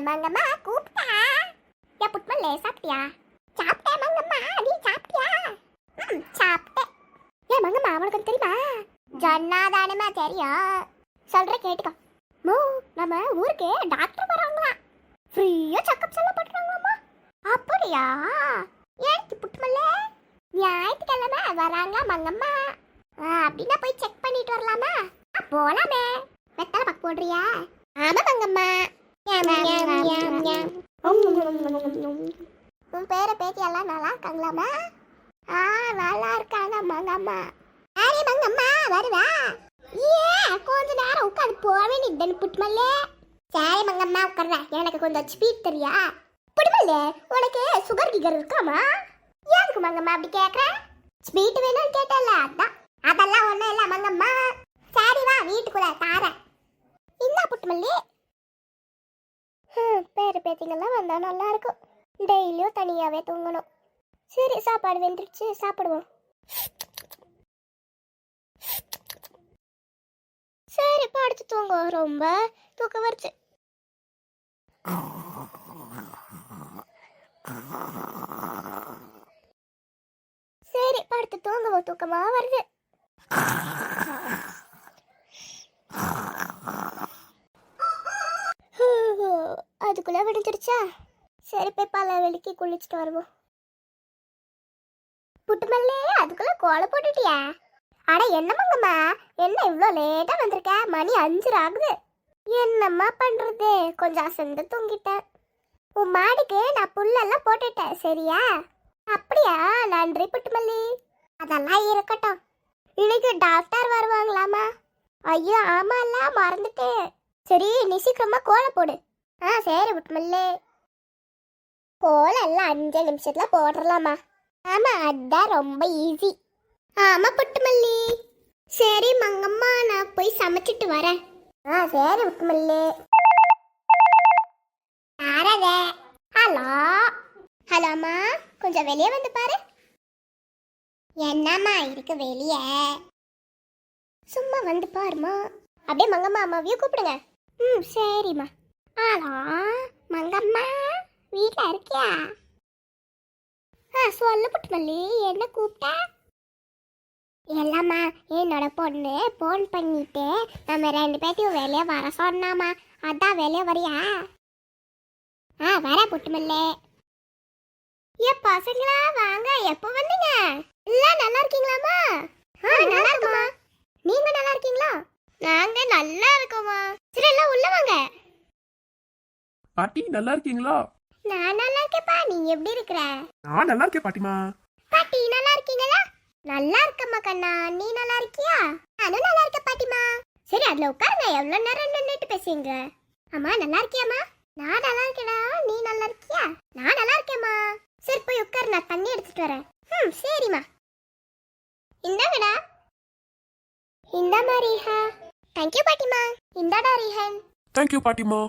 மங்கம்மா கூப்பிட்டா யா புட்மல்லே சாப்பிட்டியா? சாப்பிட்டேன் மங்கம்மா, நீ சாப்பிட்டியா? சாப்பிட்டேன். ஏன் மங்கம்மா அவனுக்கு தெரியுமா? ஜன்னாதானமா தெரியும். சொல்ற கேட்டுக்கோ. மோ நம்ம ஊருக்கு டாக்டர் வராங்களா, ஃப்ரீயா செக்கப் எல்லாம் பண்றாங்களாமா. அப்படியா? ஏன் புட்மல்லே ஞாயிற்றுக்கிழமை வராங்களா மங்கம்மா? அப்படின்னா போய் செக் பண்ணிட்டு வரலாமா? போலாமே. வெத்தலை பக்கம் போடுறியா? ஆமா மங்கம்மா. உன் பேர பேத்தி எல்லாம் நல்லா இருக்காங்களாமா? நல்லா இருக்காங்க மங்கம்மா. சரி மங்கம்மா வருவா? கொஞ்ச நேரம் உட்காந்து போக வேண்டியது புட்மல்லே. சரி மங்கம்மா உட்கார்றேன். எனக்கு கொஞ்சம் ஸ்வீட் தெரியா? புட்மல்லே உனக்கு சுகர் கிகர் இருக்காமா? ஏனுக்கு மங்கம்மா அப்படி கேட்குற? ஸ்வீட் வேணும்னு கேட்டல, அதான். அதெல்லாம் ஒன்றும் இல்லை மங்கம்மா. சரி வா வீட்டுக்குள்ள தாரேன். என்ன புட்மல்லே? பேரு பேத்திங்கெல்லாம் வந்தா நல்லா இருக்கும். டெய்லியும் தனியாவே தூங்கணும். சரி சாப்பாடு வெந்துருச்சு, சாப்பிடுவோம். சரி படுத்து தூங்க, ரொம்ப தூக்கம் வருச்சு. சரி படுத்து தூங்குவோம், தூக்கமா வருது. அதுக்குள்ள விடுஞ்சிருச்சா? சரி போய் பல வெளிக்கு குளிச்சுட்டு வருவோம். புட்டுமல்லே அதுக்குள்ள கோலை போட்டுட்டியா? அட என்னமாங்கம்மா, என்ன இவ்வளோ லேட்டா வந்திருக்க? மணி 5 ஆகுது. என்னம்மா பண்றது, கொஞ்சம் அசந்து தூங்கிட்டேன். உன் மாடிக்கு நான் புல்லெல்லாம் போட்டுட்டேன், சரியா? அப்படியா? நன்றி புட்டுமல்லி. அதெல்லாம் இருக்கட்டும். இன்னைக்கு டாக்டர் வருவாங்களாமா? ஐயோ ஆமால்ல, மறந்துட்டேன். சரி நீ சீக்கிரமா கோலை போடு. சரி புட்டுமல்லே. கோலை எல்லாம் 5 நிமிஷத்துல போடலாமா? ஆமா அதான் ரொம்ப ஈஸி. ஆமா புட்டுமல்லி. சரி மங்கம்மா நான் போய் சமைச்சிட்டு வரேன். சரி புட்டுமல்லி. யாரதே? ஹலோ ஹலோம்மா, கொஞ்சம் வெளியே வந்து பாரு. என்னம்மா இருக்கு வெளியே? சும்மா வந்து பாருமா. அப்படியே மங்கம்மா அம்மாவையும் கூப்பிடுங்க. சரிம்மா. ஹலோ மங்கம்மா, வீட்டில் இருக்கியா? சொல்லு புட்டுமல்லி, என்ன கூப்பிட்ட? இல்லம்மா, என்னோட பொண்ணு போன் பண்ணிட்டு நம்ம 2 பேர்த்தையும் வெளியே வர சொன்னாமா. அதான் வெளியே வரியா? வர புட்டுமல்லி. பசங்களா வாங்க, எப்போ வந்தீங்க? எல்லாம் நல்லா இருக்கீங்களாமா? நல்லா இருக்குமா. நீங்க நல்லா இருக்கீங்களா? நாங்க நல்லா இருக்கோமா. சரி எல்லாம் உள்ள வாங்க. பாட்டி நல்லா இருக்கீங்களா? நான் நல்லா இருக்கேன்ப்பா, நீ எப்படி இருக்கிற? நான் நல்லா இருக்கேன் பாட்டிமா. பாட்டி நல்லா இருக்கீங்களா? நல்லா இருக்கம்மா கண்ணா, நீ நல்லா இருக்கியா? நானும் நல்லா இருக்கேன் பாட்டிமா. சரி அதுல உட்காருங்க, எவ்வளவு நேரம் நின்னுட்டு பேசுங்க. அம்மா நல்லா இருக்கியாம்மா? நான் நல்லா இருக்கேடா, நீ நல்லா இருக்கியா? நான் நல்லா இருக்கேம்மா. சரி போய் உட்காரு, நான் தண்ணி எடுத்துட்டு வரேன். சரிம்மா. இந்தாங்கடா. இந்தாம்மா ரீஹா. தேங்க்யூ பாட்டிமா. இந்தாடா ரீஹன். தேங்க்யூ பாட்டிமா.